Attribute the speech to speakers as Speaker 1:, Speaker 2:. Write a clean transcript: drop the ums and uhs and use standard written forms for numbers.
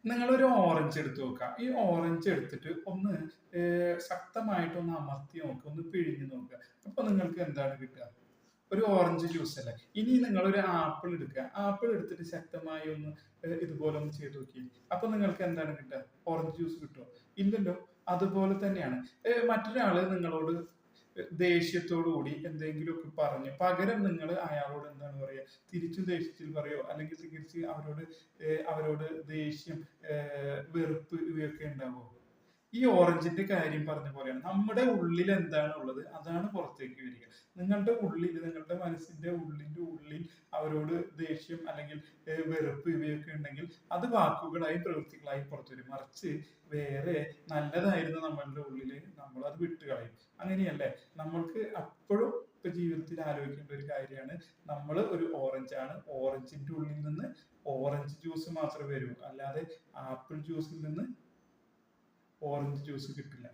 Speaker 1: നിങ്ങളൊരു ഓറഞ്ച് എടുത്ത് നോക്കുക. ഈ ഓറഞ്ച് എടുത്തിട്ട് ഒന്ന് ശക്തമായിട്ടൊന്ന് അമർത്തി നോക്കുക, ഒന്ന് പിഴിഞ്ഞ് നോക്കുക. അപ്പൊ നിങ്ങൾക്ക് എന്താണ് കിട്ടുക? ഒരു ഓറഞ്ച് ജ്യൂസ് അല്ലേ. ഇനി നിങ്ങളൊരു ആപ്പിൾ എടുക്കുക. ആപ്പിൾ എടുത്തിട്ട് ശക്തമായി ഒന്ന് ഇതുപോലെ ഒന്ന് ചെയ്ത് നോക്കി. അപ്പൊ നിങ്ങൾക്ക് എന്താണ് കിട്ടുക? ഓറഞ്ച് ജ്യൂസ് കിട്ടുമോ? ഇല്ലല്ലോ. അതുപോലെ തന്നെയാണ് മറ്റൊരാള് നിങ്ങളോട് ദേഷ്യത്തോടു കൂടി എന്തെങ്കിലുമൊക്കെ പറഞ്ഞു പകരം നിങ്ങൾ അയാളോട് എന്താണ് പറയുക? തിരിച്ചും ദേഷ്യത്തിൽ പറയോ, അല്ലെങ്കിൽ തിരിച്ച് അവരോട് ദേഷ്യം, വെറുപ്പ് ഇവയൊക്കെ ഉണ്ടാവുമോ? ഈ ഓറഞ്ചിന്റെ കാര്യം പറഞ്ഞ പോലെയാണ്. നമ്മുടെ ഉള്ളിൽ എന്താണ് ഉള്ളത് അതാണ് പുറത്തേക്ക് വരിക. നിങ്ങളുടെ ഉള്ളിൽ, നിങ്ങളുടെ മനസ്സിന്റെ ഉള്ളിൽ അവരോട് ദേഷ്യം അല്ലെങ്കിൽ വെറുപ്പ് ഇവയൊക്കെ ഉണ്ടെങ്കിൽ അത് വാക്കുകളായി പ്രവൃത്തികളായി പുറത്തു വരും. മറിച്ച് വേറെ നല്ലതായിരുന്നു നമ്മളുടെ ഉള്ളില്, നമ്മൾ അത് വിട്ടുകളയും. അങ്ങനെയല്ലേ? നമ്മൾക്ക് അപ്പോഴും ഇപ്പൊ ജീവിതത്തിൽ ആലോചിക്കേണ്ട ഒരു കാര്യമാണ്, നമ്മൾ ഒരു ഓറഞ്ചാണ്. ഓറഞ്ചിന്റെ ഉള്ളിൽ നിന്ന് ഓറഞ്ച് ജ്യൂസ് മാത്രമേ വരൂ, അല്ലാതെ ആപ്പിൾ ജ്യൂസിൽ നിന്ന് ഓറഞ്ച് ജ്യൂസ് കിട്ടില്ല.